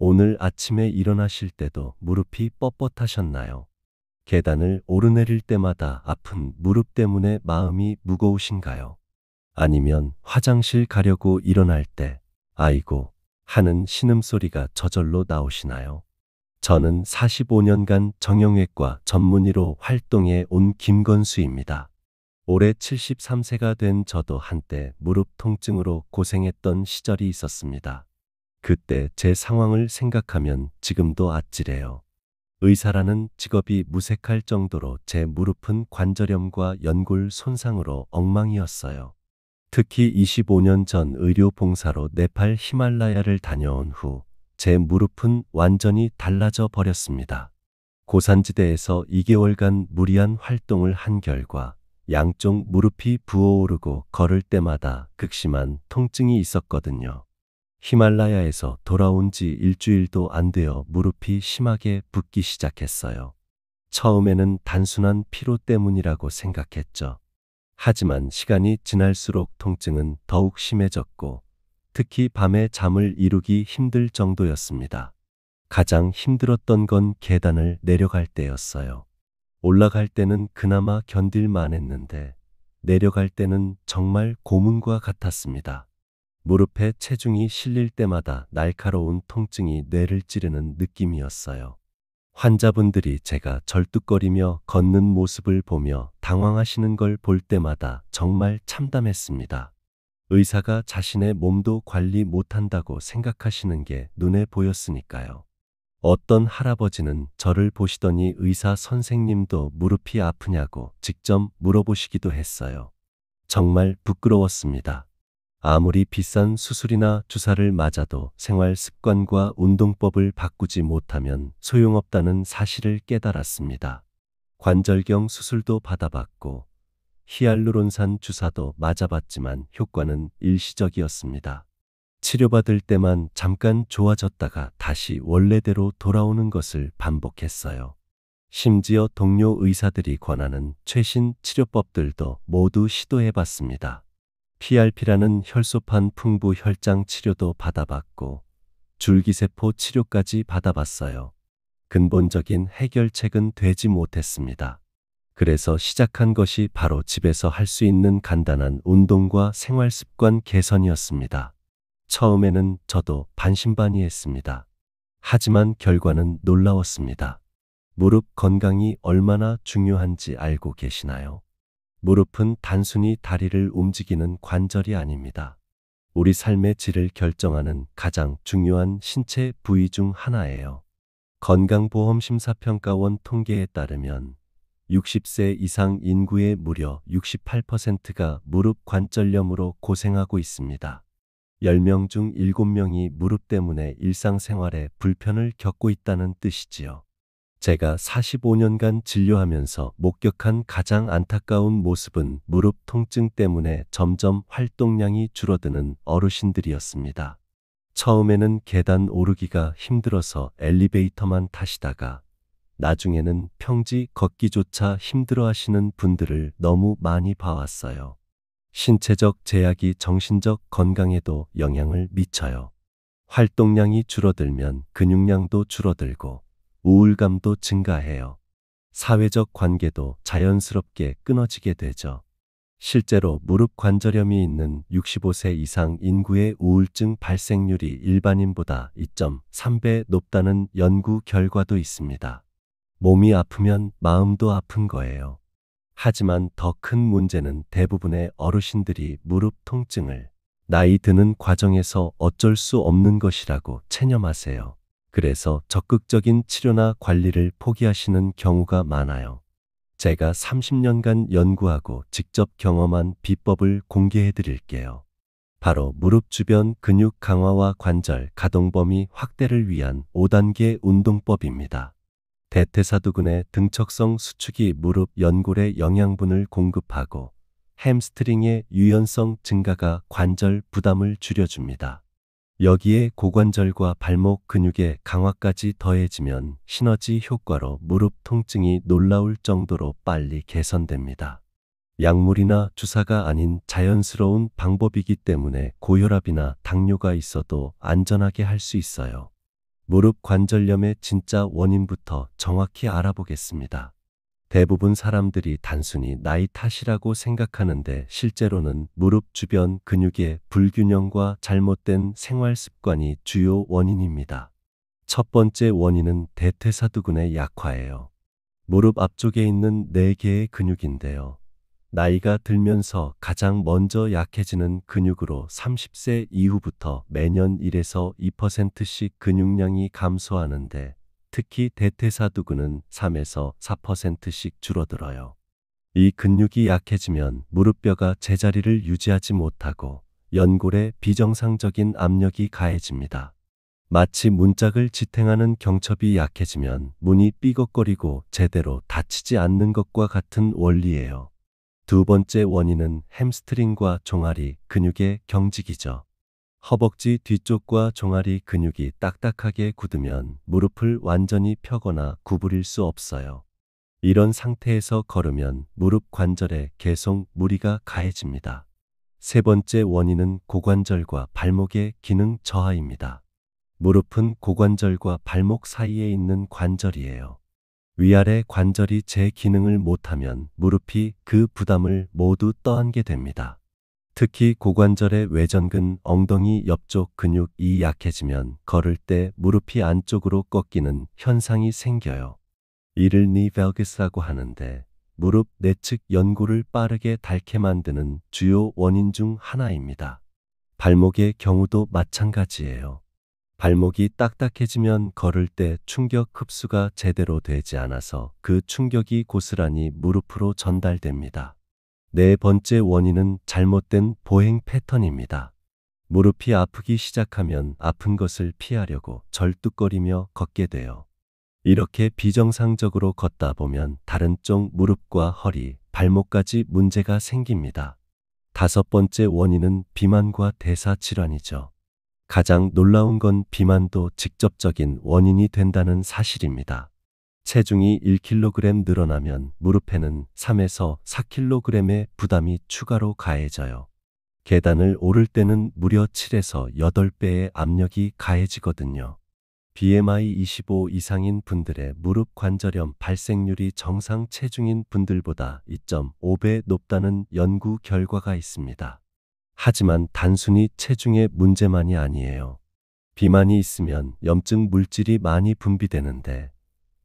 오늘 아침에 일어나실 때도 무릎이 뻣뻣하셨나요? 계단을 오르내릴 때마다 아픈 무릎 때문에 마음이 무거우신가요? 아니면 화장실 가려고 일어날 때 아이고 하는 신음소리가 저절로 나오시나요? 저는 45년간 정형외과 전문의로 활동해 온 김건수입니다. 올해 73세가 된 저도 한때 무릎 통증으로 고생했던 시절이 있었습니다. 그때 제 상황을 생각하면 지금도 아찔해요. 의사라는 직업이 무색할 정도로 제 무릎은 관절염과 연골 손상으로 엉망이었어요. 특히 25년 전 의료 봉사로 네팔 히말라야를 다녀온 후 제 무릎은 완전히 달라져 버렸습니다. 고산지대에서 2개월간 무리한 활동을 한 결과 양쪽 무릎이 부어오르고 걸을 때마다 극심한 통증이 있었거든요. 히말라야에서 돌아온 지 일주일도 안 되어 무릎이 심하게 붓기 시작했어요. 처음에는 단순한 피로 때문이라고 생각했죠. 하지만 시간이 지날수록 통증은 더욱 심해졌고 특히 밤에 잠을 이루기 힘들 정도였습니다. 가장 힘들었던 건 계단을 내려갈 때였어요. 올라갈 때는 그나마 견딜만 했는데 내려갈 때는 정말 고문과 같았습니다. 무릎에 체중이 실릴 때마다 날카로운 통증이 뇌를 찌르는 느낌이었어요. 환자분들이 제가 절뚝거리며 걷는 모습을 보며 당황하시는 걸 볼 때마다 정말 참담했습니다. 의사가 자신의 몸도 관리 못한다고 생각하시는 게 눈에 보였으니까요. 어떤 할아버지는 저를 보시더니 의사 선생님도 무릎이 아프냐고 직접 물어보시기도 했어요. 정말 부끄러웠습니다. 아무리 비싼 수술이나 주사를 맞아도 생활 습관과 운동법을 바꾸지 못하면 소용없다는 사실을 깨달았습니다. 관절경 수술도 받아봤고 히알루론산 주사도 맞아봤지만 효과는 일시적이었습니다. 치료받을 때만 잠깐 좋아졌다가 다시 원래대로 돌아오는 것을 반복했어요. 심지어 동료 의사들이 권하는 최신 치료법들도 모두 시도해봤습니다. PRP라는 혈소판 풍부 혈장 치료도 받아봤고 줄기세포 치료까지 받아봤어요. 근본적인 해결책은 되지 못했습니다. 그래서 시작한 것이 바로 집에서 할 수 있는 간단한 운동과 생활습관 개선이었습니다. 처음에는 저도 반신반의했습니다. 하지만 결과는 놀라웠습니다. 무릎 건강이 얼마나 중요한지 알고 계시나요? 무릎은 단순히 다리를 움직이는 관절이 아닙니다. 우리 삶의 질을 결정하는 가장 중요한 신체 부위 중 하나예요. 건강보험심사평가원 통계에 따르면 60세 이상 인구의 무려 68%가 무릎 관절염으로 고생하고 있습니다. 10명 중 7명이 무릎 때문에 일상생활에 불편을 겪고 있다는 뜻이지요. 제가 45년간 진료하면서 목격한 가장 안타까운 모습은 무릎 통증 때문에 점점 활동량이 줄어드는 어르신들이었습니다. 처음에는 계단 오르기가 힘들어서 엘리베이터만 타시다가 나중에는 평지 걷기조차 힘들어하시는 분들을 너무 많이 봐왔어요. 신체적 제약이 정신적 건강에도 영향을 미쳐요. 활동량이 줄어들면 근육량도 줄어들고 우울감도 증가해요. 사회적 관계도 자연스럽게 끊어지게 되죠. 실제로 무릎 관절염이 있는 65세 이상 인구의 우울증 발생률이 일반인보다 2.3배 높다는 연구 결과도 있습니다. 몸이 아프면 마음도 아픈 거예요. 하지만 더 큰 문제는 대부분의 어르신들이 무릎 통증을 나이 드는 과정에서 어쩔 수 없는 것이라고 체념하세요. 그래서 적극적인 치료나 관리를 포기하시는 경우가 많아요. 제가 30년간 연구하고 직접 경험한 비법을 공개해 드릴게요. 바로 무릎 주변 근육 강화와 관절 가동 범위 확대를 위한 5단계 운동법입니다. 대퇴사두근의 등척성 수축이 무릎 연골에 영양분을 공급하고 햄스트링의 유연성 증가가 관절 부담을 줄여줍니다. 여기에 고관절과 발목 근육의 강화까지 더해지면 시너지 효과로 무릎 통증이 놀라울 정도로 빨리 개선됩니다. 약물이나 주사가 아닌 자연스러운 방법이기 때문에 고혈압이나 당뇨가 있어도 안전하게 할 수 있어요. 무릎 관절염의 진짜 원인부터 정확히 알아보겠습니다. 대부분 사람들이 단순히 나이 탓이라고 생각하는데 실제로는 무릎 주변 근육의 불균형과 잘못된 생활 습관이 주요 원인입니다. 첫 번째 원인은 대퇴사두근의 약화예요. 무릎 앞쪽에 있는 4개의 근육인데요. 나이가 들면서 가장 먼저 약해지는 근육으로 30세 이후부터 매년 1에서 2%씩 근육량이 감소하는데 특히 대퇴사두근은 3에서 4%씩 줄어들어요. 이 근육이 약해지면 무릎뼈가 제자리를 유지하지 못하고 연골에 비정상적인 압력이 가해집니다. 마치 문짝을 지탱하는 경첩이 약해지면 문이 삐걱거리고 제대로 닫히지 않는 것과 같은 원리예요. 두 번째 원인은 햄스트링과 종아리 근육의 경직이죠. 허벅지 뒤쪽과 종아리 근육이 딱딱하게 굳으면 무릎을 완전히 펴거나 구부릴 수 없어요. 이런 상태에서 걸으면 무릎 관절에 계속 무리가 가해집니다. 세 번째 원인은 고관절과 발목의 기능 저하입니다. 무릎은 고관절과 발목 사이에 있는 관절이에요. 위아래 관절이 제 기능을 못하면 무릎이 그 부담을 모두 떠안게 됩니다. 특히 고관절의 외전근, 엉덩이 옆쪽 근육이 약해지면 걸을 때 무릎이 안쪽으로 꺾이는 현상이 생겨요. 이를 니 밸그스라고 하는데 무릎 내측 연골을 빠르게 닳게 만드는 주요 원인 중 하나입니다. 발목의 경우도 마찬가지예요. 발목이 딱딱해지면 걸을 때 충격 흡수가 제대로 되지 않아서 그 충격이 고스란히 무릎으로 전달됩니다. 네 번째 원인은 잘못된 보행 패턴입니다. 무릎이 아프기 시작하면 아픈 것을 피하려고 절뚝거리며 걷게 돼요. 이렇게 비정상적으로 걷다 보면 다른 쪽 무릎과 허리, 발목까지 문제가 생깁니다. 다섯 번째 원인은 비만과 대사질환이죠. 가장 놀라운 건 비만도 직접적인 원인이 된다는 사실입니다. 체중이 1kg 늘어나면 무릎에는 3에서 4kg의 부담이 추가로 가해져요. 계단을 오를 때는 무려 7에서 8배의 압력이 가해지거든요. BMI 25 이상인 분들의 무릎 관절염 발생률이 정상 체중인 분들보다 2.5배 높다는 연구 결과가 있습니다. 하지만 단순히 체중의 문제만이 아니에요. 비만이 있으면 염증 물질이 많이 분비되는데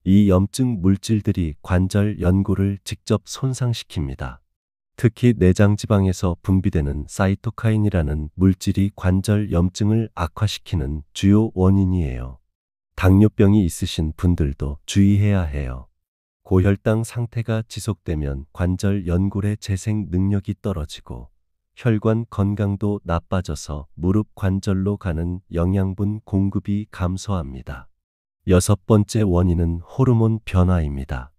이 염증 물질들이 관절 연골을 직접 손상시킵니다. 특히 내장지방에서 분비되는 사이토카인이라는 물질이 관절 염증을 악화시키는 주요 원인이에요. 당뇨병이 있으신 분들도 주의해야 해요. 고혈당 상태가 지속되면 관절 연골의 재생 능력이 떨어지고 혈관 건강도 나빠져서 무릎 관절로 가는 영양분 공급이 감소합니다. 여섯 번째 원인은 호르몬 변화입니다.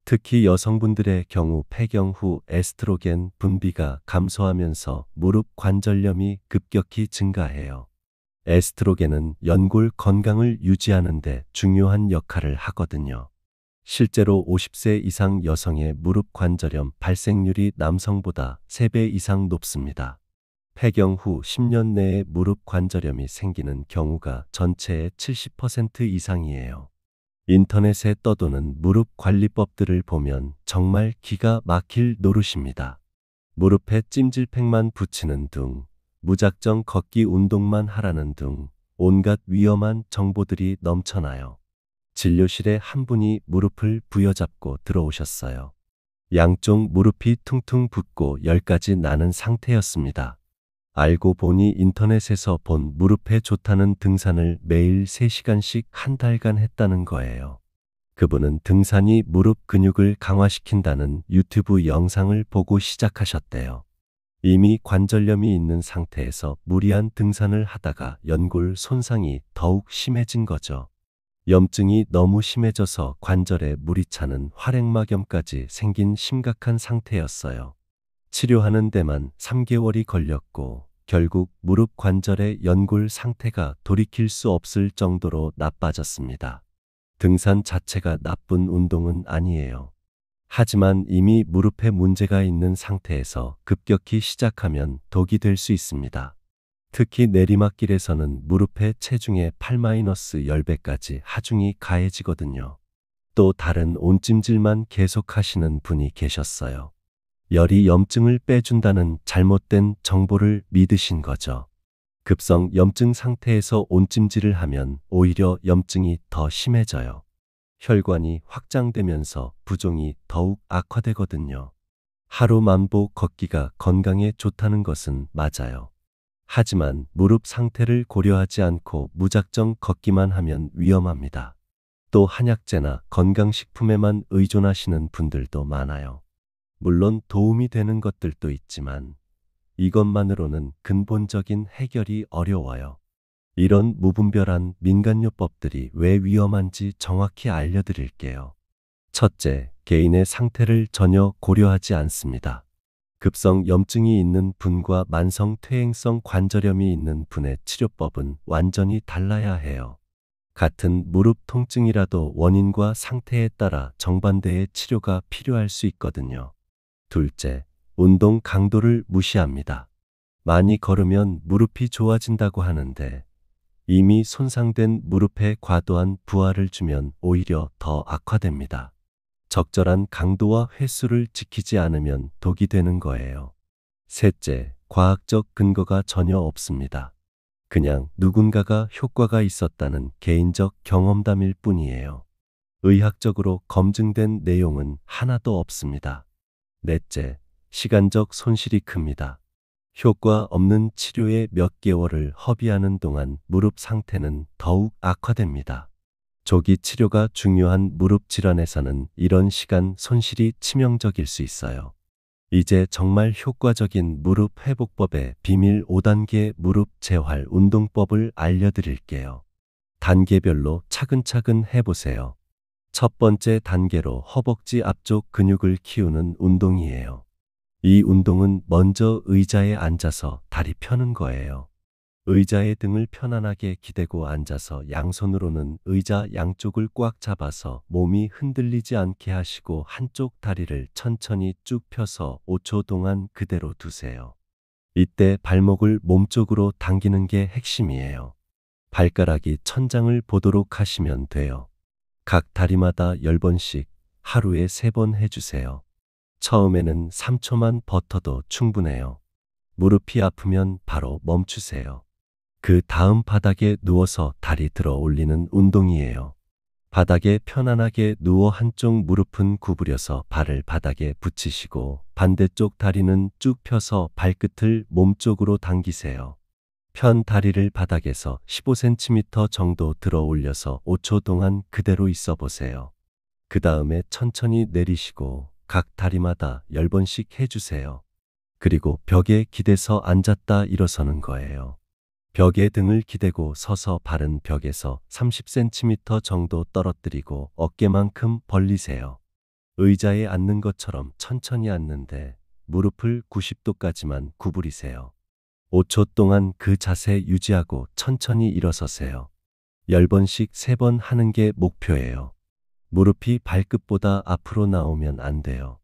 특히 여성분들의 경우 폐경 후 에스트로겐 분비가 감소하면서 무릎 관절염이 급격히 증가해요. 에스트로겐은 연골 건강을 유지하는 데 중요한 역할을 하거든요. 실제로 50세 이상 여성의 무릎 관절염 발생률이 남성보다 3배 이상 높습니다. 폐경 후 10년 내에 무릎 관절염이 생기는 경우가 전체의 70% 이상이에요. 인터넷에 떠도는 무릎 관리법들을 보면 정말 기가 막힐 노릇입니다. 무릎에 찜질팩만 붙이는 등, 무작정 걷기 운동만 하라는 등 온갖 위험한 정보들이 넘쳐나요. 진료실에 한 분이 무릎을 부여잡고 들어오셨어요. 양쪽 무릎이 퉁퉁 붓고 열까지 나는 상태였습니다. 알고 보니 인터넷에서 본 무릎에 좋다는 등산을 매일 3시간씩 한 달간 했다는 거예요. 그분은 등산이 무릎 근육을 강화시킨다는 유튜브 영상을 보고 시작하셨대요. 이미 관절염이 있는 상태에서 무리한 등산을 하다가 연골 손상이 더욱 심해진 거죠. 염증이 너무 심해져서 관절에 물이 차는 활액막염까지 생긴 심각한 상태였어요. 치료하는 데만 3개월이 걸렸고 결국 무릎 관절의 연골 상태가 돌이킬 수 없을 정도로 나빠졌습니다. 등산 자체가 나쁜 운동은 아니에요. 하지만 이미 무릎에 문제가 있는 상태에서 급격히 시작하면 독이 될 수 있습니다. 특히 내리막길에서는 무릎의 체중의 8-10배까지 하중이 가해지거든요. 또 다른 온찜질만 계속하시는 분이 계셨어요. 열이 염증을 빼준다는 잘못된 정보를 믿으신 거죠. 급성 염증 상태에서 온찜질을 하면 오히려 염증이 더 심해져요. 혈관이 확장되면서 부종이 더욱 악화되거든요. 하루 만보 걷기가 건강에 좋다는 것은 맞아요. 하지만 무릎 상태를 고려하지 않고 무작정 걷기만 하면 위험합니다. 또 한약재나 건강식품에만 의존하시는 분들도 많아요. 물론 도움이 되는 것들도 있지만 이것만으로는 근본적인 해결이 어려워요. 이런 무분별한 민간요법들이 왜 위험한지 정확히 알려드릴게요. 첫째, 개인의 상태를 전혀 고려하지 않습니다. 급성 염증이 있는 분과 만성 퇴행성 관절염이 있는 분의 치료법은 완전히 달라야 해요. 같은 무릎 통증이라도 원인과 상태에 따라 정반대의 치료가 필요할 수 있거든요. 둘째, 운동 강도를 무시합니다. 많이 걸으면 무릎이 좋아진다고 하는데 이미 손상된 무릎에 과도한 부하를 주면 오히려 더 악화됩니다. 적절한 강도와 횟수를 지키지 않으면 독이 되는 거예요. 셋째, 과학적 근거가 전혀 없습니다. 그냥 누군가가 효과가 있었다는 개인적 경험담일 뿐이에요. 의학적으로 검증된 내용은 하나도 없습니다. 넷째, 시간적 손실이 큽니다. 효과 없는 치료에 몇 개월을 허비하는 동안 무릎 상태는 더욱 악화됩니다. 조기 치료가 중요한 무릎 질환에서는 이런 시간 손실이 치명적일 수 있어요. 이제 정말 효과적인 무릎 회복법의 비밀 5단계 무릎 재활 운동법을 알려드릴게요. 단계별로 차근차근 해보세요. 첫 번째 단계로 허벅지 앞쪽 근육을 키우는 운동이에요. 이 운동은 먼저 의자에 앉아서 다리 펴는 거예요. 의자의 등을 편안하게 기대고 앉아서 양손으로는 의자 양쪽을 꽉 잡아서 몸이 흔들리지 않게 하시고 한쪽 다리를 천천히 쭉 펴서 5초 동안 그대로 두세요. 이때 발목을 몸쪽으로 당기는 게 핵심이에요. 발가락이 천장을 보도록 하시면 돼요. 각 다리마다 10번씩 하루에 3번 해주세요. 처음에는 3초만 버텨도 충분해요. 무릎이 아프면 바로 멈추세요. 그 다음 바닥에 누워서 다리 들어 올리는 운동이에요. 바닥에 편안하게 누워 한쪽 무릎은 구부려서 발을 바닥에 붙이시고 반대쪽 다리는 쭉 펴서 발끝을 몸쪽으로 당기세요. 편 다리를 바닥에서 15cm 정도 들어 올려서 5초 동안 그대로 있어 보세요. 그 다음에 천천히 내리시고 각 다리마다 10번씩 해주세요. 그리고 벽에 기대서 앉았다 일어서는 거예요. 벽에 등을 기대고 서서 발은 벽에서 30cm 정도 떨어뜨리고 어깨만큼 벌리세요. 의자에 앉는 것처럼 천천히 앉는데 무릎을 90도까지만 구부리세요. 5초 동안 그 자세 유지하고 천천히 일어서세요. 10번씩 3번 하는 게 목표예요. 무릎이 발끝보다 앞으로 나오면 안 돼요.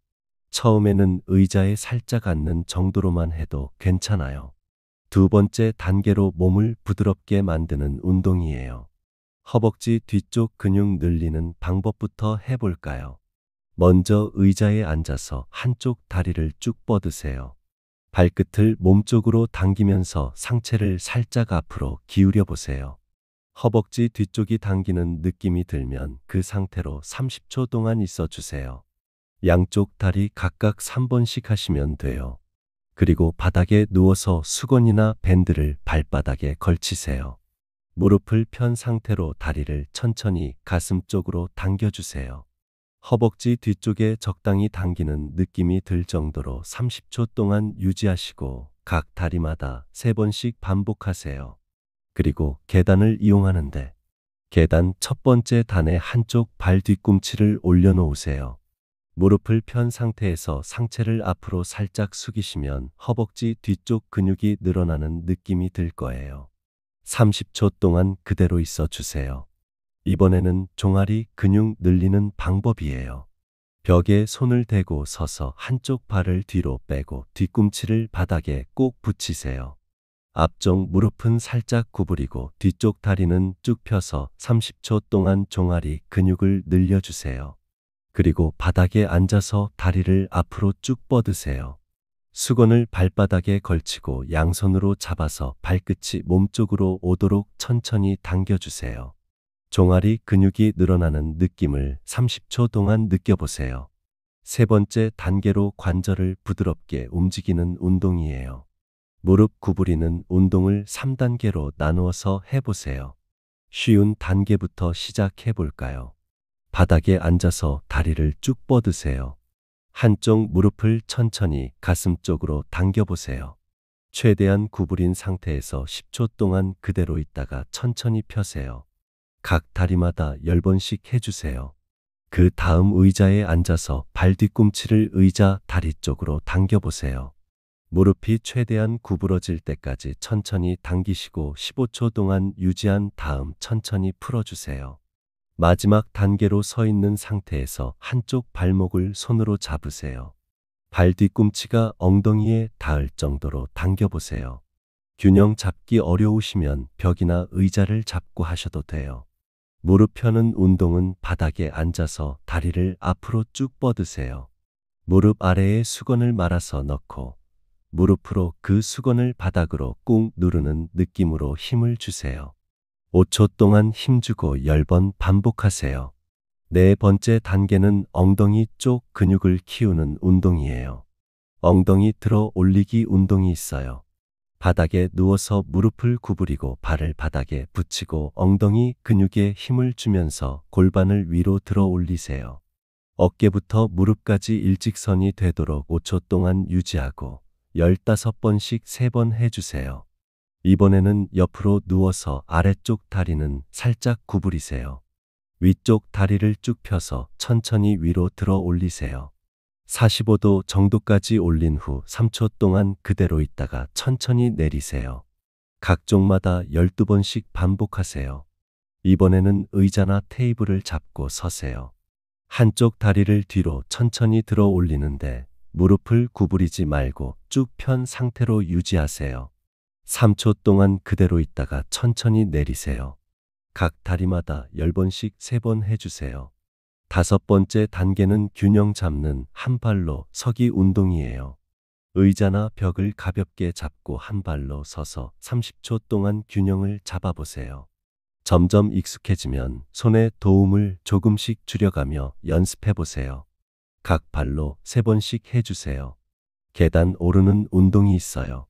처음에는 의자에 살짝 앉는 정도로만 해도 괜찮아요. 두 번째 단계로 몸을 부드럽게 만드는 운동이에요. 허벅지 뒤쪽 근육 늘리는 방법부터 해볼까요? 먼저 의자에 앉아서 한쪽 다리를 쭉 뻗으세요. 발끝을 몸쪽으로 당기면서 상체를 살짝 앞으로 기울여 보세요. 허벅지 뒤쪽이 당기는 느낌이 들면 그 상태로 30초 동안 있어 주세요. 양쪽 다리 각각 3번씩 하시면 돼요. 그리고 바닥에 누워서 수건이나 밴드를 발바닥에 걸치세요. 무릎을 편 상태로 다리를 천천히 가슴 쪽으로 당겨주세요. 허벅지 뒤쪽에 적당히 당기는 느낌이 들 정도로 30초 동안 유지하시고 각 다리마다 3번씩 반복하세요. 그리고 계단을 이용하는데 계단 첫 번째 단에 한쪽 발 뒤꿈치를 올려놓으세요. 무릎을 편 상태에서 상체를 앞으로 살짝 숙이시면 허벅지 뒤쪽 근육이 늘어나는 느낌이 들 거예요. 30초 동안 그대로 있어 주세요. 이번에는 종아리 근육 늘리는 방법이에요. 벽에 손을 대고 서서 한쪽 발을 뒤로 빼고 뒤꿈치를 바닥에 꼭 붙이세요. 앞쪽 무릎은 살짝 구부리고 뒤쪽 다리는 쭉 펴서 30초 동안 종아리 근육을 늘려주세요. 그리고 바닥에 앉아서 다리를 앞으로 쭉 뻗으세요. 수건을 발바닥에 걸치고 양손으로 잡아서 발끝이 몸쪽으로 오도록 천천히 당겨주세요. 종아리 근육이 늘어나는 느낌을 30초 동안 느껴보세요. 세 번째 단계로 관절을 부드럽게 움직이는 운동이에요. 무릎 구부리는 운동을 3단계로 나누어서 해보세요. 쉬운 단계부터 시작해 볼까요? 바닥에 앉아서 다리를 쭉 뻗으세요. 한쪽 무릎을 천천히 가슴 쪽으로 당겨보세요. 최대한 구부린 상태에서 10초 동안 그대로 있다가 천천히 펴세요. 각 다리마다 10번씩 해주세요. 그 다음 의자에 앉아서 발 뒤꿈치를 의자 다리 쪽으로 당겨보세요. 무릎이 최대한 구부러질 때까지 천천히 당기시고 15초 동안 유지한 다음 천천히 풀어주세요. 마지막 단계로 서 있는 상태에서 한쪽 발목을 손으로 잡으세요. 발 뒤꿈치가 엉덩이에 닿을 정도로 당겨보세요. 균형 잡기 어려우시면 벽이나 의자를 잡고 하셔도 돼요. 무릎 펴는 운동은 바닥에 앉아서 다리를 앞으로 쭉 뻗으세요. 무릎 아래에 수건을 말아서 넣고 무릎으로 그 수건을 바닥으로 꾹 누르는 느낌으로 힘을 주세요. 5초 동안 힘주고 10번 반복하세요. 네 번째 단계는 엉덩이 쪽 근육을 키우는 운동이에요. 엉덩이 들어 올리기 운동이 있어요. 바닥에 누워서 무릎을 구부리고 발을 바닥에 붙이고 엉덩이 근육에 힘을 주면서 골반을 위로 들어 올리세요. 어깨부터 무릎까지 일직선이 되도록 5초 동안 유지하고 15번씩 3번 해주세요. 이번에는 옆으로 누워서 아래쪽 다리는 살짝 구부리세요. 위쪽 다리를 쭉 펴서 천천히 위로 들어 올리세요. 45도 정도까지 올린 후 3초 동안 그대로 있다가 천천히 내리세요. 각 쪽마다 12번씩 반복하세요. 이번에는 의자나 테이블을 잡고 서세요. 한쪽 다리를 뒤로 천천히 들어 올리는데 무릎을 구부리지 말고 쭉 편 상태로 유지하세요. 3초 동안 그대로 있다가 천천히 내리세요. 각 다리마다 10번씩 3번 해주세요. 5번째 단계는 균형 잡는 한 발로 서기 운동이에요. 의자나 벽을 가볍게 잡고 한 발로 서서 30초 동안 균형을 잡아보세요. 점점 익숙해지면 손의 도움을 조금씩 줄여가며 연습해보세요. 각 발로 3번씩 해주세요. 계단 오르는 운동이 있어요.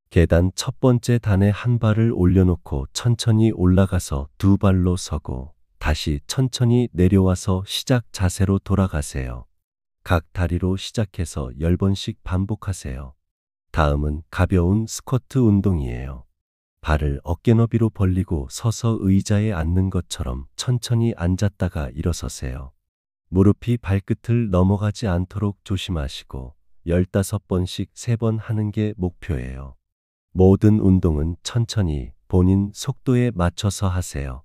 계단 첫 번째 단에 한 발을 올려놓고 천천히 올라가서 두 발로 서고 다시 천천히 내려와서 시작 자세로 돌아가세요. 각 다리로 시작해서 10번씩 반복하세요. 다음은 가벼운 스쿼트 운동이에요. 발을 어깨 너비로 벌리고 서서 의자에 앉는 것처럼 천천히 앉았다가 일어서세요. 무릎이 발끝을 넘어가지 않도록 조심하시고 15번씩 3번 하는 게 목표예요. 모든 운동은 천천히 본인 속도에 맞춰서 하세요.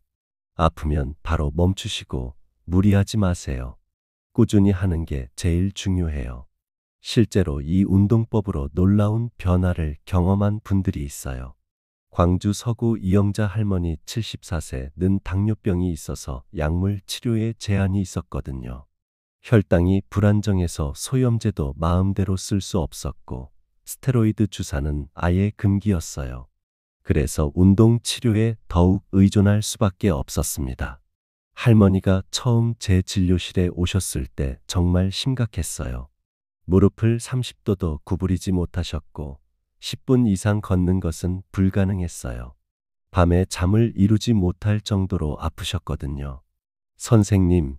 아프면 바로 멈추시고 무리하지 마세요. 꾸준히 하는 게 제일 중요해요. 실제로 이 운동법으로 놀라운 변화를 경험한 분들이 있어요. 광주 서구 이영자 할머니 74세는 당뇨병이 있어서 약물 치료에 제한이 있었거든요. 혈당이 불안정해서 소염제도 마음대로 쓸 수 없었고 스테로이드 주사는 아예 금기였어요. 그래서 운동 치료에 더욱 의존할 수밖에 없었습니다. 할머니가 처음 제 진료실에 오셨을 때 정말 심각했어요. 무릎을 30도도 구부리지 못하셨고 10분 이상 걷는 것은 불가능했어요. 밤에 잠을 이루지 못할 정도로 아프셨거든요. 선생님,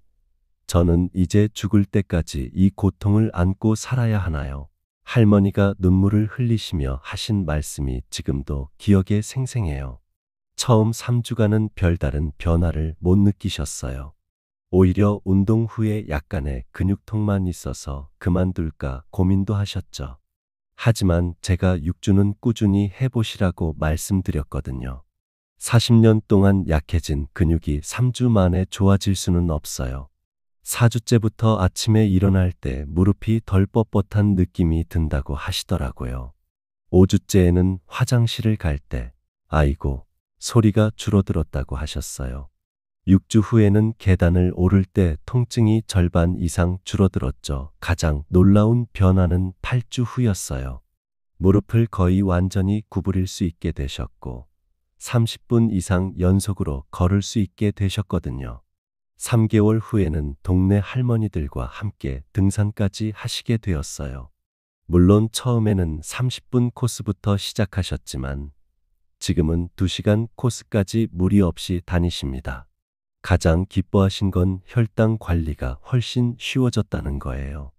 저는 이제 죽을 때까지 이 고통을 안고 살아야 하나요? 할머니가 눈물을 흘리시며 하신 말씀이 지금도 기억에 생생해요. 처음 3주간은 별다른 변화를 못 느끼셨어요. 오히려 운동 후에 약간의 근육통만 있어서 그만둘까 고민도 하셨죠. 하지만 제가 6주는 꾸준히 해보시라고 말씀드렸거든요. 40년 동안 약해진 근육이 3주 만에 좋아질 수는 없어요. 4주째부터 아침에 일어날 때 무릎이 덜 뻣뻣한 느낌이 든다고 하시더라고요. 5주째에는 화장실을 갈 때, 아이고, 소리가 줄어들었다고 하셨어요. 6주 후에는 계단을 오를 때 통증이 절반 이상 줄어들었죠. 가장 놀라운 변화는 8주 후였어요. 무릎을 거의 완전히 구부릴 수 있게 되셨고, 30분 이상 연속으로 걸을 수 있게 되셨거든요. 3개월 후에는 동네 할머니들과 함께 등산까지 하시게 되었어요. 물론 처음에는 30분 코스부터 시작하셨지만 지금은 2시간 코스까지 무리 없이 다니십니다. 가장 기뻐하신 건 혈당 관리가 훨씬 쉬워졌다는 거예요.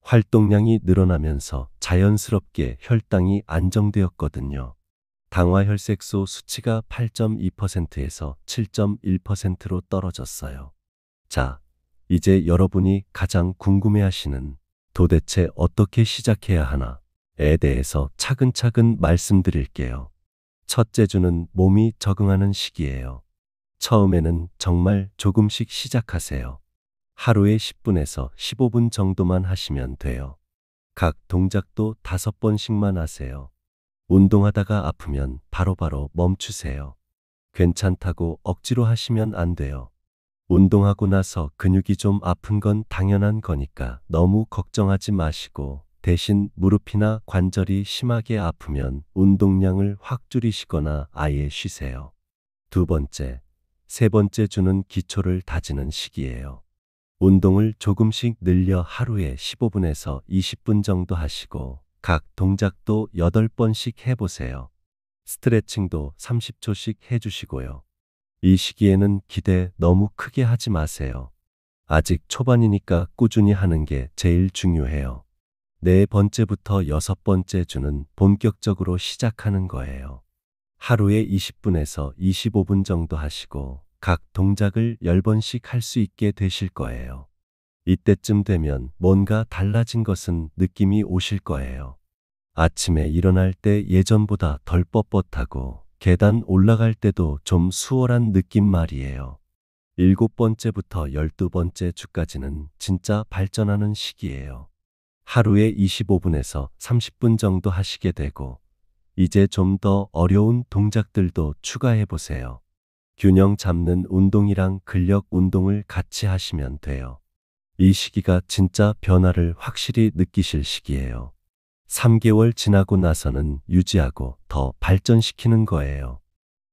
활동량이 늘어나면서 자연스럽게 혈당이 안정되었거든요. 당화혈색소 수치가 8.2%에서 7.1%로 떨어졌어요. 자, 이제 여러분이 가장 궁금해하시는 도대체 어떻게 시작해야 하나에 대해서 차근차근 말씀드릴게요. 첫째 주는 몸이 적응하는 시기예요. 처음에는 정말 조금씩 시작하세요. 하루에 10분에서 15분 정도만 하시면 돼요. 각 동작도 5번씩만 하세요. 운동하다가 아프면 바로바로 멈추세요. 괜찮다고 억지로 하시면 안 돼요. 운동하고 나서 근육이 좀 아픈 건 당연한 거니까 너무 걱정하지 마시고 대신 무릎이나 관절이 심하게 아프면 운동량을 확 줄이시거나 아예 쉬세요. 두 번째, 세 번째 주는 기초를 다지는 시기예요. 운동을 조금씩 늘려 하루에 15분에서 20분 정도 하시고 각 동작도 8번씩 해보세요. 스트레칭도 30초씩 해주시고요. 이 시기에는 기대 너무 크게 하지 마세요. 아직 초반이니까 꾸준히 하는 게 제일 중요해요. 네 번째부터 6번째 주는 본격적으로 시작하는 거예요. 하루에 20분에서 25분 정도 하시고 각 동작을 10번씩 할 수 있게 되실 거예요. 이때쯤 되면 뭔가 달라진 것은 느낌이 오실 거예요. 아침에 일어날 때 예전보다 덜 뻣뻣하고 계단 올라갈 때도 좀 수월한 느낌 말이에요. 7번째부터 12번째 주까지는 진짜 발전하는 시기예요. 하루에 25분에서 30분 정도 하시게 되고 이제 좀 더 어려운 동작들도 추가해 보세요. 균형 잡는 운동이랑 근력 운동을 같이 하시면 돼요. 이 시기가 진짜 변화를 확실히 느끼실 시기예요. 3개월 지나고 나서는 유지하고 더 발전시키는 거예요.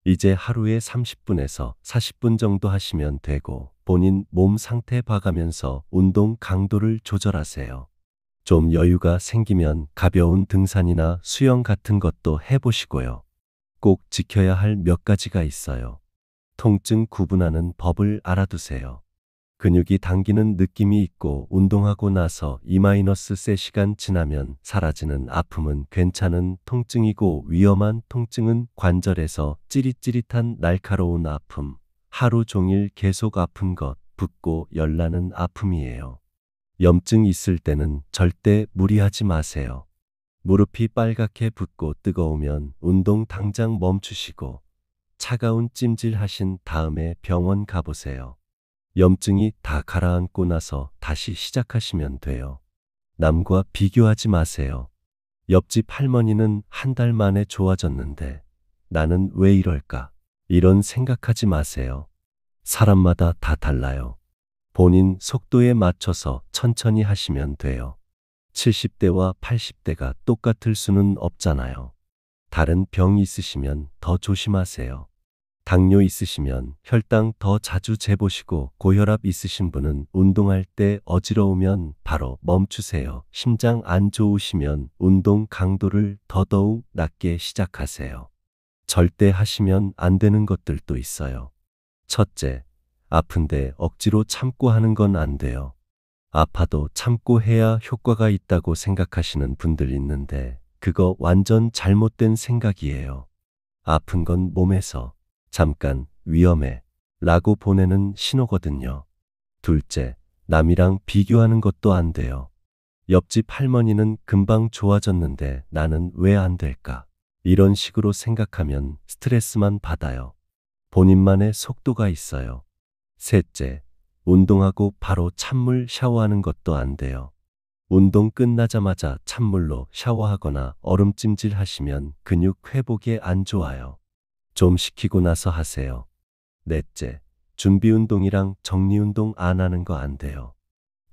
이제 하루에 30분에서 40분 정도 하시면 되고 본인 몸 상태 봐가면서 운동 강도를 조절하세요. 좀 여유가 생기면 가벼운 등산이나 수영 같은 것도 해보시고요. 꼭 지켜야 할 몇 가지가 있어요. 통증 구분하는 법을 알아두세요. 근육이 당기는 느낌이 있고 운동하고 나서 2-3시간 지나면 사라지는 아픔은 괜찮은 통증이고 위험한 통증은 관절에서 찌릿찌릿한 날카로운 아픔, 하루 종일 계속 아픈 것, 붓고 열나는 아픔이에요. 염증 있을 때는 절대 무리하지 마세요. 무릎이 빨갛게 붓고 뜨거우면 운동 당장 멈추시고 차가운 찜질 하신 다음에 병원 가보세요. 염증이 다 가라앉고 나서 다시 시작하시면 돼요. 남과 비교하지 마세요. 옆집 할머니는 1달 만에 좋아졌는데 나는 왜 이럴까? 이런 생각하지 마세요. 사람마다 다 달라요. 본인 속도에 맞춰서 천천히 하시면 돼요. 70대와 80대가 똑같을 수는 없잖아요. 다른 병 있으시면 더 조심하세요. 당뇨 있으시면 혈당 더 자주 재보시고 고혈압 있으신 분은 운동할 때 어지러우면 바로 멈추세요. 심장 안 좋으시면 운동 강도를 더더욱 낮게 시작하세요. 절대 하시면 안 되는 것들도 있어요. 첫째, 아픈데 억지로 참고 하는 건 안 돼요. 아파도 참고 해야 효과가 있다고 생각하시는 분들 있는데 그거 완전 잘못된 생각이에요. 아픈 건 몸에서 잠깐 위험해 라고 보내는 신호거든요. 둘째, 남이랑 비교하는 것도 안 돼요. 옆집 할머니는 금방 좋아졌는데 나는 왜 안 될까? 이런 식으로 생각하면 스트레스만 받아요. 본인만의 속도가 있어요. 셋째, 운동하고 바로 찬물 샤워하는 것도 안 돼요. 운동 끝나자마자 찬물로 샤워하거나 얼음찜질 하시면 근육 회복에 안 좋아요. 좀 식히고 나서 하세요. 넷째, 준비 운동이랑 정리 운동 안 하는 거 안 돼요.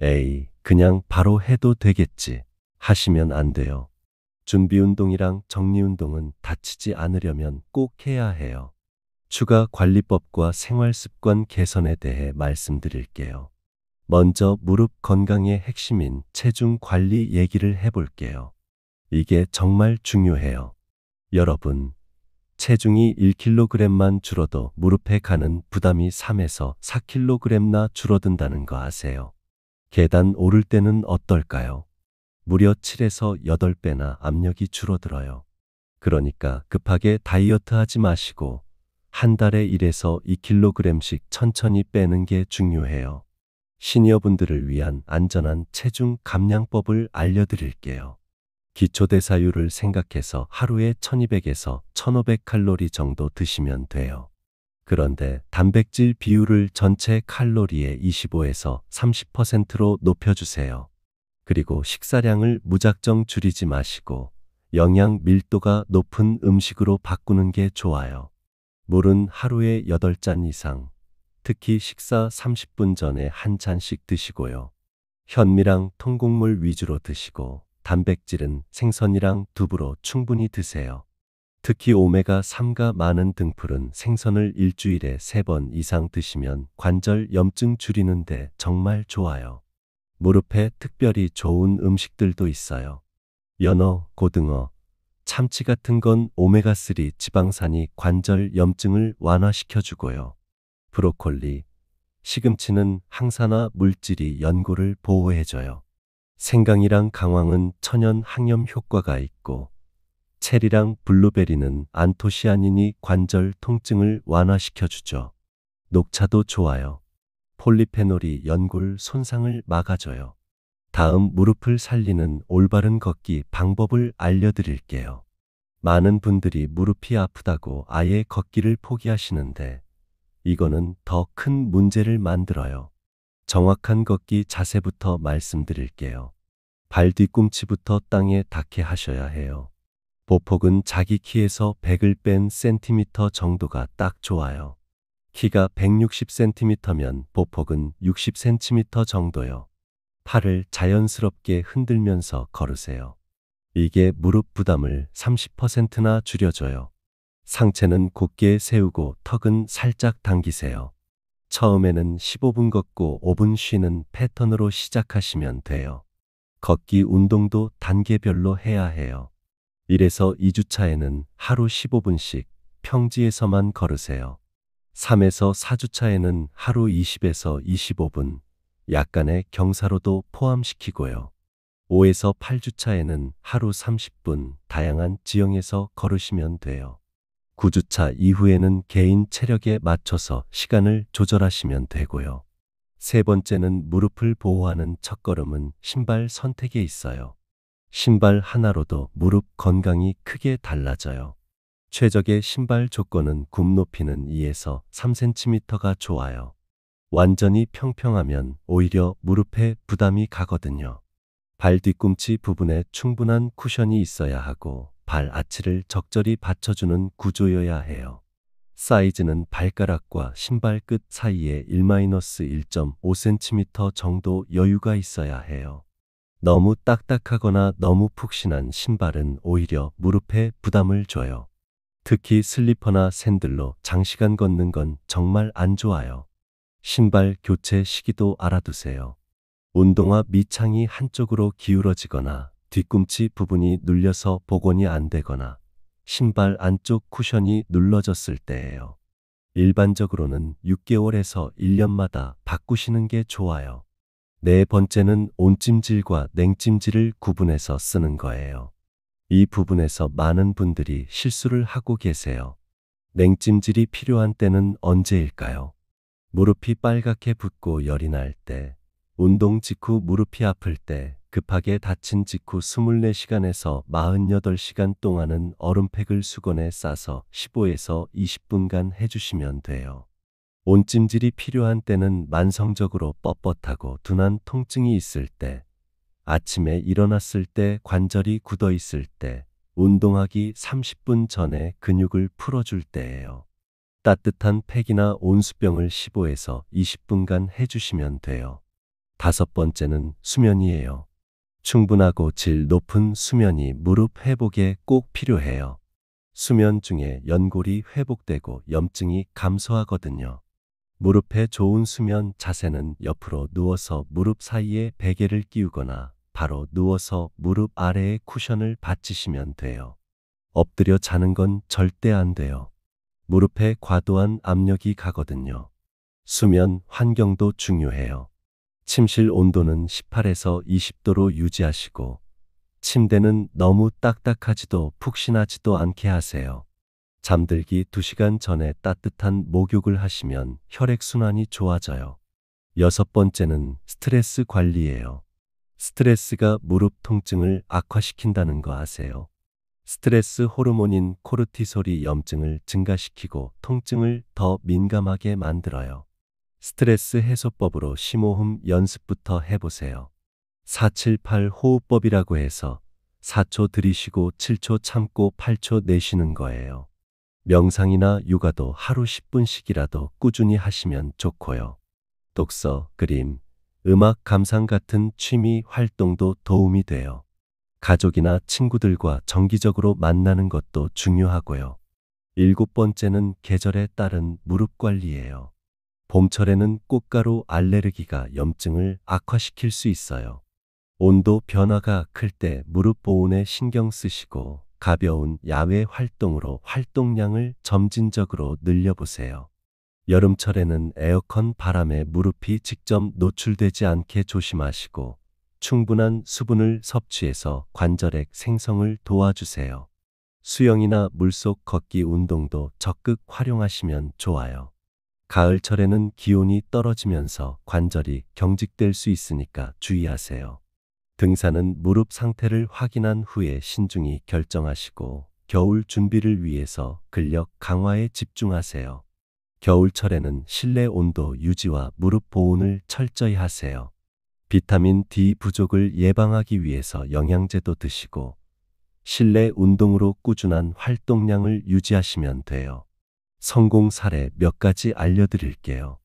에이, 그냥 바로 해도 되겠지. 하시면 안 돼요. 준비 운동이랑 정리 운동은 다치지 않으려면 꼭 해야 해요. 추가 관리법과 생활 습관 개선에 대해 말씀드릴게요. 먼저 무릎 건강의 핵심인 체중 관리 얘기를 해볼게요. 이게 정말 중요해요. 여러분, 체중이 1kg만 줄어도 무릎에 가는 부담이 3에서 4kg나 줄어든다는 거 아세요? 계단 오를 때는 어떨까요? 무려 7에서 8배나 압력이 줄어들어요. 그러니까 급하게 다이어트 하지 마시고 한 달에 1에서 2kg씩 천천히 빼는 게 중요해요. 시니어분들을 위한 안전한 체중 감량법을 알려드릴게요. 기초대사율을 생각해서 하루에 1200에서 1500칼로리 정도 드시면 돼요. 그런데 단백질 비율을 전체 칼로리의 25에서 30%로 높여주세요. 그리고 식사량을 무작정 줄이지 마시고 영양 밀도가 높은 음식으로 바꾸는 게 좋아요. 물은 하루에 8잔 이상, 특히 식사 30분 전에 한 잔씩 드시고요. 현미랑 통곡물 위주로 드시고 단백질은 생선이랑 두부로 충분히 드세요. 특히 오메가3가 많은 등푸른 생선을 일주일에 3번 이상 드시면 관절 염증 줄이는데 정말 좋아요. 무릎에 특별히 좋은 음식들도 있어요. 연어, 고등어, 참치 같은 건 오메가3 지방산이 관절 염증을 완화시켜주고요. 브로콜리, 시금치는 항산화 물질이 연골을 보호해줘요. 생강이랑 강황은 천연 항염 효과가 있고 체리랑 블루베리는 안토시아닌이 관절 통증을 완화시켜주죠. 녹차도 좋아요. 폴리페놀이 연골 손상을 막아줘요. 다음 무릎을 살리는 올바른 걷기 방법을 알려드릴게요. 많은 분들이 무릎이 아프다고 아예 걷기를 포기하시는데 이거는 더 큰 문제를 만들어요. 정확한 걷기 자세부터 말씀드릴게요. 발 뒤꿈치부터 땅에 닿게 하셔야 해요. 보폭은 자기 키에서 100을 뺀 센티미터 정도가 딱 좋아요. 키가 160cm면 보폭은 60cm 정도요. 팔을 자연스럽게 흔들면서 걸으세요. 이게 무릎 부담을 30%나 줄여줘요. 상체는 곧게 세우고 턱은 살짝 당기세요. 처음에는 15분 걷고 5분 쉬는 패턴으로 시작하시면 돼요. 걷기 운동도 단계별로 해야 해요. 1에서 2주차에는 하루 15분씩 평지에서만 걸으세요. 3에서 4주차에는 하루 20에서 25분, 약간의 경사로도 포함시키고요. 5에서 8주차에는 하루 30분 다양한 지형에서 걸으시면 돼요. 9주차 이후에는 개인 체력에 맞춰서 시간을 조절하시면 되고요. 세 번째는 무릎을 보호하는 첫걸음은 신발 선택에 있어요. 신발 하나로도 무릎 건강이 크게 달라져요. 최적의 신발 조건은 굽 높이는 2에서 3cm가 좋아요. 완전히 평평하면 오히려 무릎에 부담이 가거든요. 발 뒤꿈치 부분에 충분한 쿠션이 있어야 하고 발 아치를 적절히 받쳐주는 구조여야 해요. 사이즈는 발가락과 신발 끝 사이에 1-1.5cm 정도 여유가 있어야 해요. 너무 딱딱하거나 너무 푹신한 신발은 오히려 무릎에 부담을 줘요. 특히 슬리퍼나 샌들로 장시간 걷는 건 정말 안 좋아요. 신발 교체 시기도 알아두세요. 운동화 밑창이 한쪽으로 기울어지거나 뒤꿈치 부분이 눌려서 복원이 안 되거나 신발 안쪽 쿠션이 눌러졌을 때예요. 일반적으로는 6개월에서 1년마다 바꾸시는 게 좋아요. 네 번째는 온찜질과 냉찜질을 구분해서 쓰는 거예요. 이 부분에서 많은 분들이 실수를 하고 계세요. 냉찜질이 필요한 때는 언제일까요? 무릎이 빨갛게 붓고 열이 날 때, 운동 직후 무릎이 아플 때, 급하게 다친 직후 24시간에서 48시간 동안은 얼음팩을 수건에 싸서 15에서 20분간 해주시면 돼요. 온찜질이 필요한 때는 만성적으로 뻣뻣하고 둔한 통증이 있을 때, 아침에 일어났을 때 관절이 굳어 있을 때, 운동하기 30분 전에 근육을 풀어줄 때예요. 따뜻한 팩이나 온수병을 15에서 20분간 해주시면 돼요. 다섯 번째는 수면이에요. 충분하고 질 높은 수면이 무릎 회복에 꼭 필요해요. 수면 중에 연골이 회복되고 염증이 감소하거든요. 무릎에 좋은 수면 자세는 옆으로 누워서 무릎 사이에 베개를 끼우거나 바로 누워서 무릎 아래에 쿠션을 받치시면 돼요. 엎드려 자는 건 절대 안 돼요. 무릎에 과도한 압력이 가거든요. 수면 환경도 중요해요. 침실 온도는 18에서 20도로 유지하시고, 침대는 너무 딱딱하지도 푹신하지도 않게 하세요. 잠들기 2시간 전에 따뜻한 목욕을 하시면 혈액순환이 좋아져요. 여섯 번째는 스트레스 관리예요. 스트레스가 무릎 통증을 악화시킨다는 거 아세요? 스트레스 호르몬인 코르티솔이 염증을 증가시키고 통증을 더 민감하게 만들어요. 스트레스 해소법으로 심호흡 연습부터 해보세요. 478 호흡법이라고 해서 4초 들이쉬고 7초 참고 8초 내쉬는 거예요. 명상이나 요가도 하루 10분씩이라도 꾸준히 하시면 좋고요. 독서, 그림, 음악 감상 같은 취미 활동도 도움이 돼요. 가족이나 친구들과 정기적으로 만나는 것도 중요하고요. 일곱 번째는 계절에 따른 무릎 관리예요. 봄철에는 꽃가루 알레르기가 염증을 악화시킬 수 있어요. 온도 변화가 클 때 무릎 보온에 신경 쓰시고 가벼운 야외 활동으로 활동량을 점진적으로 늘려보세요. 여름철에는 에어컨 바람에 무릎이 직접 노출되지 않게 조심하시고 충분한 수분을 섭취해서 관절액 생성을 도와주세요. 수영이나 물속 걷기 운동도 적극 활용하시면 좋아요. 가을철에는 기온이 떨어지면서 관절이 경직될 수 있으니까 주의하세요. 등산은 무릎 상태를 확인한 후에 신중히 결정하시고 겨울 준비를 위해서 근력 강화에 집중하세요. 겨울철에는 실내 온도 유지와 무릎 보온을 철저히 하세요. 비타민 D 부족을 예방하기 위해서 영양제도 드시고 실내 운동으로 꾸준한 활동량을 유지하시면 돼요. 성공 사례 몇 가지 알려드릴게요.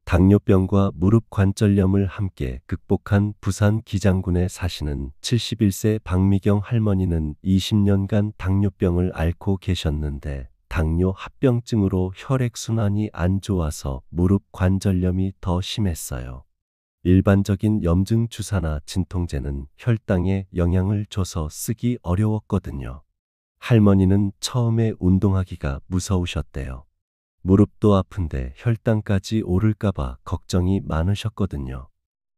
당뇨병과 무릎 관절염을 함께 극복한 부산 기장군에 사시는 71세 박미경 할머니는 20년간 당뇨병을 앓고 계셨는데 당뇨 합병증으로 혈액순환이 안 좋아서 무릎 관절염이 더 심했어요. 일반적인 염증 주사나 진통제는 혈당에 영향을 줘서 쓰기 어려웠거든요. 할머니는 처음에 운동하기가 무서우셨대요. 무릎도 아픈데 혈당까지 오를까봐 걱정이 많으셨거든요.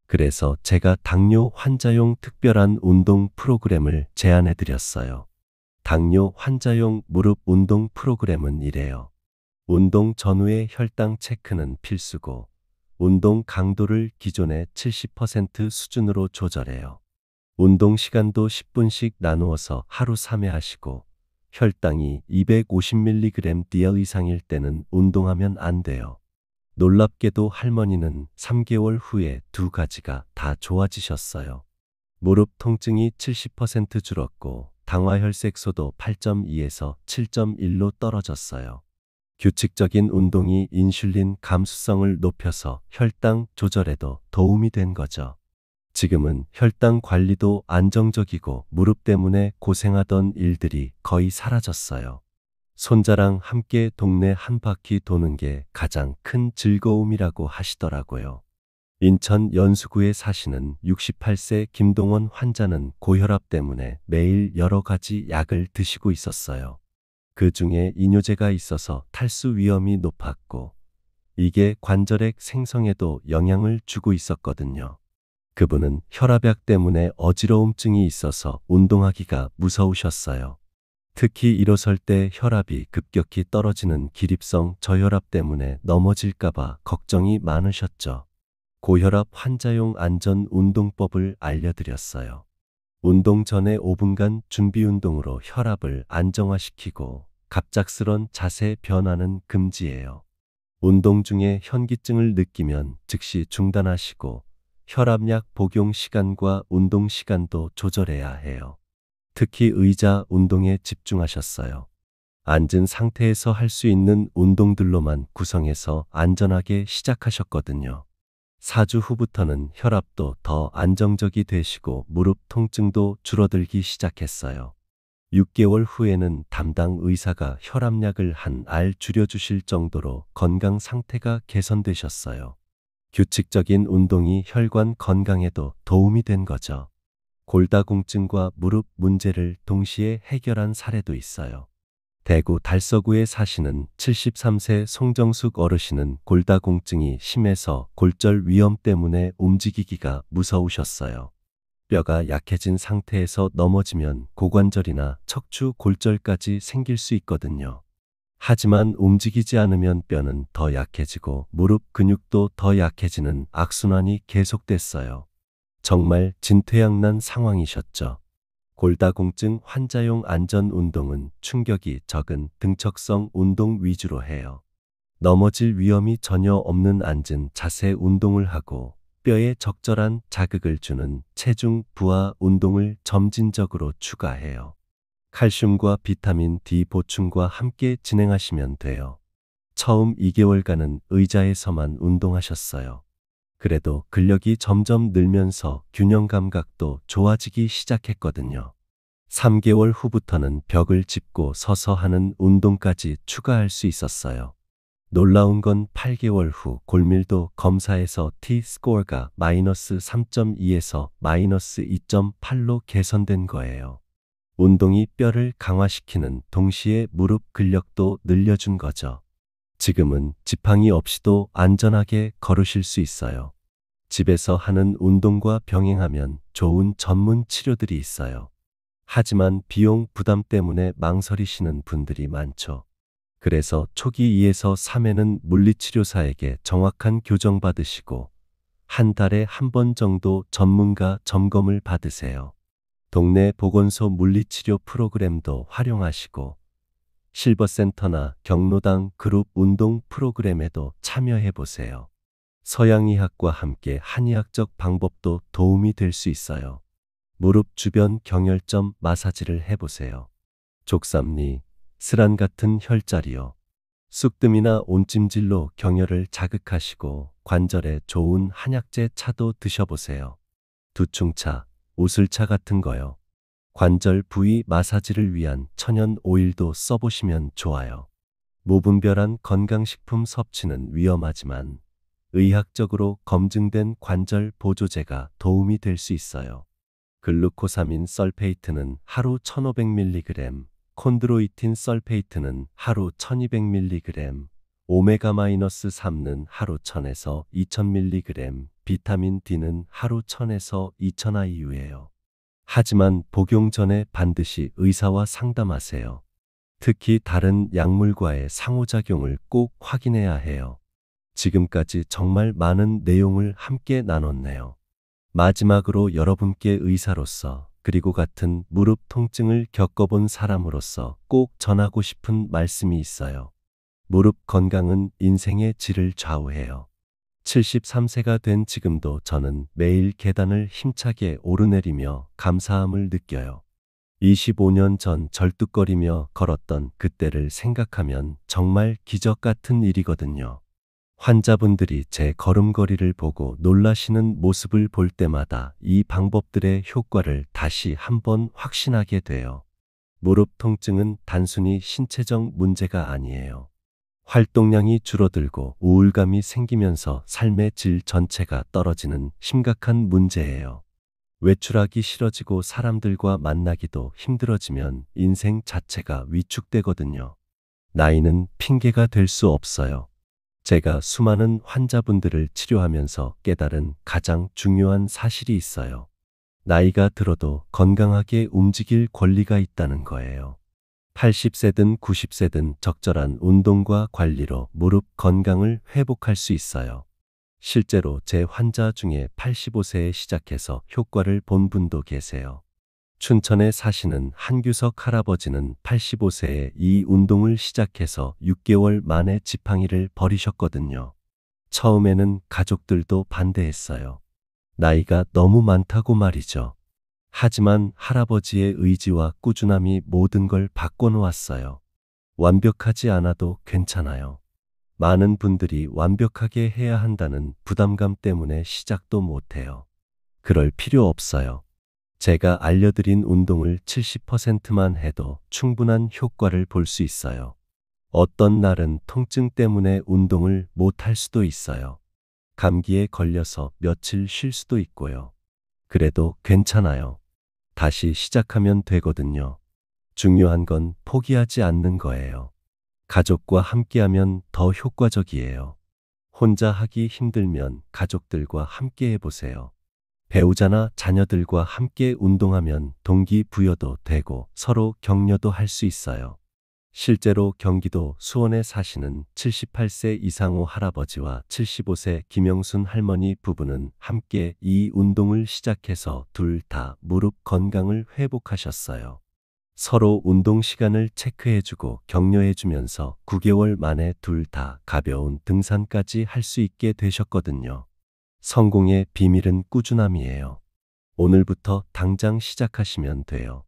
그래서 제가 당뇨 환자용 특별한 운동 프로그램을 제안해드렸어요. 당뇨 환자용 무릎 운동 프로그램은 이래요. 운동 전후의 혈당 체크는 필수고 운동 강도를 기존의 70% 수준으로 조절해요. 운동 시간도 10분씩 나누어서 하루 3회 하시고 혈당이 250mg DL 이상일 때는 운동하면 안 돼요. 놀랍게도 할머니는 3개월 후에 두 가지가 다 좋아지셨어요. 무릎 통증이 70% 줄었고 당화혈색소도 8.2에서 7.1로 떨어졌어요. 규칙적인 운동이 인슐린 감수성을 높여서 혈당 조절에도 도움이 된 거죠. 지금은 혈당 관리도 안정적이고 무릎 때문에 고생하던 일들이 거의 사라졌어요. 손자랑 함께 동네 한 바퀴 도는 게 가장 큰 즐거움이라고 하시더라고요. 인천 연수구에 사시는 68세 김동원 환자는 고혈압 때문에 매일 여러 가지 약을 드시고 있었어요. 그 중에 이뇨제가 있어서 탈수 위험이 높았고 이게 관절액 생성에도 영향을 주고 있었거든요. 그분은 혈압약 때문에 어지러움증이 있어서 운동하기가 무서우셨어요. 특히 일어설 때 혈압이 급격히 떨어지는 기립성 저혈압 때문에 넘어질까봐 걱정이 많으셨죠. 고혈압 환자용 안전 운동법을 알려드렸어요. 운동 전에 5분간 준비 운동으로 혈압을 안정화시키고 갑작스런 자세 변화는 금지예요. 운동 중에 현기증을 느끼면 즉시 중단하시고 혈압약 복용 시간과 운동 시간도 조절해야 해요. 특히 의자 운동에 집중하셨어요. 앉은 상태에서 할 수 있는 운동들로만 구성해서 안전하게 시작하셨거든요. 4주 후부터는 혈압도 더 안정적이 되시고 무릎 통증도 줄어들기 시작했어요. 6개월 후에는 담당 의사가 혈압약을 한 알 줄여주실 정도로 건강 상태가 개선되셨어요. 규칙적인 운동이 혈관 건강에도 도움이 된 거죠. 골다공증과 무릎 문제를 동시에 해결한 사례도 있어요. 대구 달서구에 사시는 73세 송정숙 어르신은 골다공증이 심해서 골절 위험 때문에 움직이기가 무서우셨어요. 뼈가 약해진 상태에서 넘어지면 고관절이나 척추 골절까지 생길 수 있거든요. 하지만 움직이지 않으면 뼈는 더 약해지고 무릎 근육도 더 약해지는 악순환이 계속됐어요. 정말 진퇴양난 상황이셨죠. 골다공증 환자용 안전 운동은 충격이 적은 등척성 운동 위주로 해요. 넘어질 위험이 전혀 없는 앉은 자세 운동을 하고 뼈에 적절한 자극을 주는 체중 부하 운동을 점진적으로 추가해요. 칼슘과 비타민 D 보충과 함께 진행하시면 돼요. 처음 2개월간은 의자에서만 운동하셨어요. 그래도 근력이 점점 늘면서 균형 감각도 좋아지기 시작했거든요. 3개월 후부터는 벽을 짚고 서서 하는 운동까지 추가할 수 있었어요. 놀라운 건 8개월 후 골밀도 검사에서 T-스코어가 마이너스 3.2에서 마이너스 2.8로 개선된 거예요. 운동이 뼈를 강화시키는 동시에 무릎 근력도 늘려준 거죠. 지금은 지팡이 없이도 안전하게 걸으실 수 있어요. 집에서 하는 운동과 병행하면 좋은 전문 치료들이 있어요. 하지만 비용 부담 때문에 망설이시는 분들이 많죠. 그래서 초기 2에서 3회는 물리치료사에게 정확한 교정 받으시고 한 달에 한 번 정도 전문가 점검을 받으세요. 동네 보건소 물리치료 프로그램도 활용하시고 실버센터나 경로당 그룹 운동 프로그램에도 참여해 보세요. 서양의학과 함께 한의학적 방법도 도움이 될 수 있어요. 무릎 주변 경혈점 마사지를 해보세요. 족삼리, 스란 같은 혈자리요. 쑥뜸이나 온찜질로 경혈을 자극하시고 관절에 좋은 한약재 차도 드셔보세요. 두충차, 오술차 같은 거요. 관절 부위 마사지를 위한 천연 오일도 써보시면 좋아요. 무분별한 건강식품 섭취는 위험하지만 의학적으로 검증된 관절 보조제가 도움이 될 수 있어요. 글루코사민 설페이트는 하루 1500mg, 콘드로이틴 설페이트는 하루 1200mg, 오메가-3는 하루 1000에서 2000mg, 비타민 D는 하루 1000에서 2000IU예요. 하지만 복용 전에 반드시 의사와 상담하세요. 특히 다른 약물과의 상호작용을 꼭 확인해야 해요. 지금까지 정말 많은 내용을 함께 나눴네요. 마지막으로 여러분께 의사로서 그리고 같은 무릎 통증을 겪어본 사람으로서 꼭 전하고 싶은 말씀이 있어요. 무릎 건강은 인생의 질을 좌우해요. 73세가 된 지금도 저는 매일 계단을 힘차게 오르내리며 감사함을 느껴요. 25년 전 절뚝거리며 걸었던 그때를 생각하면 정말 기적 같은 일이거든요. 환자분들이 제 걸음걸이를 보고 놀라시는 모습을 볼 때마다 이 방법들의 효과를 다시 한번 확신하게 돼요. 무릎 통증은 단순히 신체적 문제가 아니에요. 활동량이 줄어들고 우울감이 생기면서 삶의 질 전체가 떨어지는 심각한 문제예요. 외출하기 싫어지고 사람들과 만나기도 힘들어지면 인생 자체가 위축되거든요. 나이는 핑계가 될 수 없어요. 제가 수많은 환자분들을 치료하면서 깨달은 가장 중요한 사실이 있어요. 나이가 들어도 건강하게 움직일 권리가 있다는 거예요. 80세든 90세든 적절한 운동과 관리로 무릎 건강을 회복할 수 있어요. 실제로 제 환자 중에 85세에 시작해서 효과를 본 분도 계세요. 춘천에 사시는 한규석 할아버지는 85세에 이 운동을 시작해서 6개월 만에 지팡이를 버리셨거든요. 처음에는 가족들도 반대했어요. 나이가 너무 많다고 말이죠. 하지만 할아버지의 의지와 꾸준함이 모든 걸 바꿔놓았어요. 완벽하지 않아도 괜찮아요. 많은 분들이 완벽하게 해야 한다는 부담감 때문에 시작도 못해요. 그럴 필요 없어요. 제가 알려드린 운동을 70%만 해도 충분한 효과를 볼 수 있어요. 어떤 날은 통증 때문에 운동을 못할 수도 있어요. 감기에 걸려서 며칠 쉴 수도 있고요. 그래도 괜찮아요. 다시 시작하면 되거든요. 중요한 건 포기하지 않는 거예요. 가족과 함께하면 더 효과적이에요. 혼자 하기 힘들면 가족들과 함께 해보세요. 배우자나 자녀들과 함께 운동하면 동기부여도 되고 서로 격려도 할 수 있어요. 실제로 경기도 수원에 사시는 78세 이상호 할아버지와 75세 김영순 할머니 부부는 함께 이 운동을 시작해서 둘 다 무릎 건강을 회복하셨어요. 서로 운동 시간을 체크해주고 격려해주면서 9개월 만에 둘 다 가벼운 등산까지 할 수 있게 되셨거든요. 성공의 비밀은 꾸준함이에요. 오늘부터 당장 시작하시면 돼요.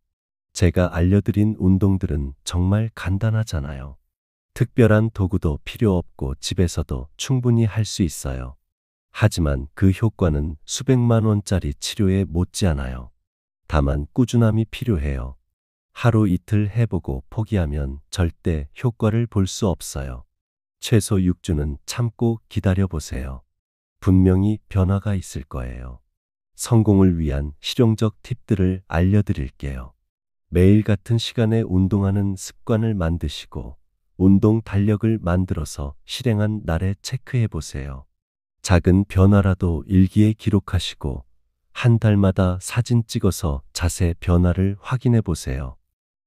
제가 알려드린 운동들은 정말 간단하잖아요. 특별한 도구도 필요 없고 집에서도 충분히 할 수 있어요. 하지만 그 효과는 수백만 원짜리 치료에 못지않아요. 다만 꾸준함이 필요해요. 하루 이틀 해보고 포기하면 절대 효과를 볼 수 없어요. 최소 6주는 참고 기다려보세요. 분명히 변화가 있을 거예요. 성공을 위한 실용적 팁들을 알려드릴게요. 매일 같은 시간에 운동하는 습관을 만드시고 운동 달력을 만들어서 실행한 날에 체크해 보세요. 작은 변화라도 일기에 기록하시고 한 달마다 사진 찍어서 자세 변화를 확인해 보세요.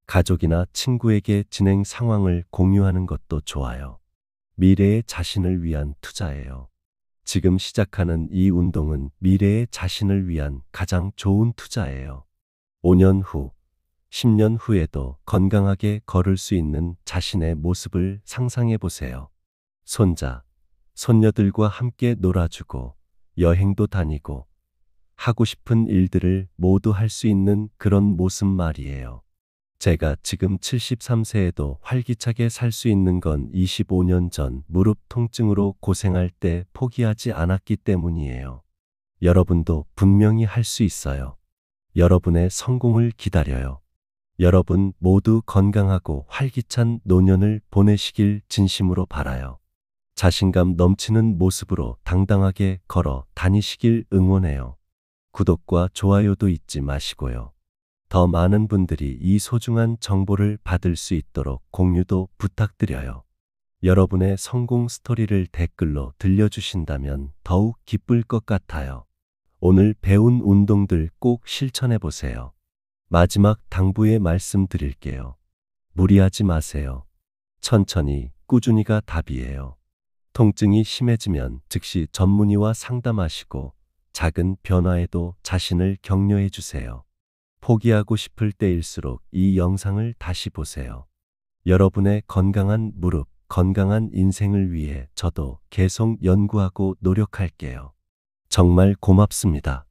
가족이나 친구에게 진행 상황을 공유하는 것도 좋아요. 미래의 자신을 위한 투자예요. 지금 시작하는 이 운동은 미래의 자신을 위한 가장 좋은 투자예요. 5년 후, 10년 후에도 건강하게 걸을 수 있는 자신의 모습을 상상해 보세요. 손자, 손녀들과 함께 놀아주고 여행도 다니고 하고 싶은 일들을 모두 할 수 있는 그런 모습 말이에요. 제가 지금 73세에도 활기차게 살 수 있는 건 25년 전 무릎 통증으로 고생할 때 포기하지 않았기 때문이에요. 여러분도 분명히 할 수 있어요. 여러분의 성공을 기다려요. 여러분 모두 건강하고 활기찬 노년을 보내시길 진심으로 바라요. 자신감 넘치는 모습으로 당당하게 걸어 다니시길 응원해요. 구독과 좋아요도 잊지 마시고요. 더 많은 분들이 이 소중한 정보를 받을 수 있도록 공유도 부탁드려요. 여러분의 성공 스토리를 댓글로 들려주신다면 더욱 기쁠 것 같아요. 오늘 배운 운동들 꼭 실천해 보세요. 마지막 당부의 말씀 드릴게요. 무리하지 마세요. 천천히, 꾸준히가 답이에요. 통증이 심해지면 즉시 전문의와 상담하시고 작은 변화에도 자신을 격려해 주세요. 포기하고 싶을 때일수록 이 영상을 다시 보세요. 여러분의 건강한 무릎, 건강한 인생을 위해 저도 계속 연구하고 노력할게요. 정말 고맙습니다.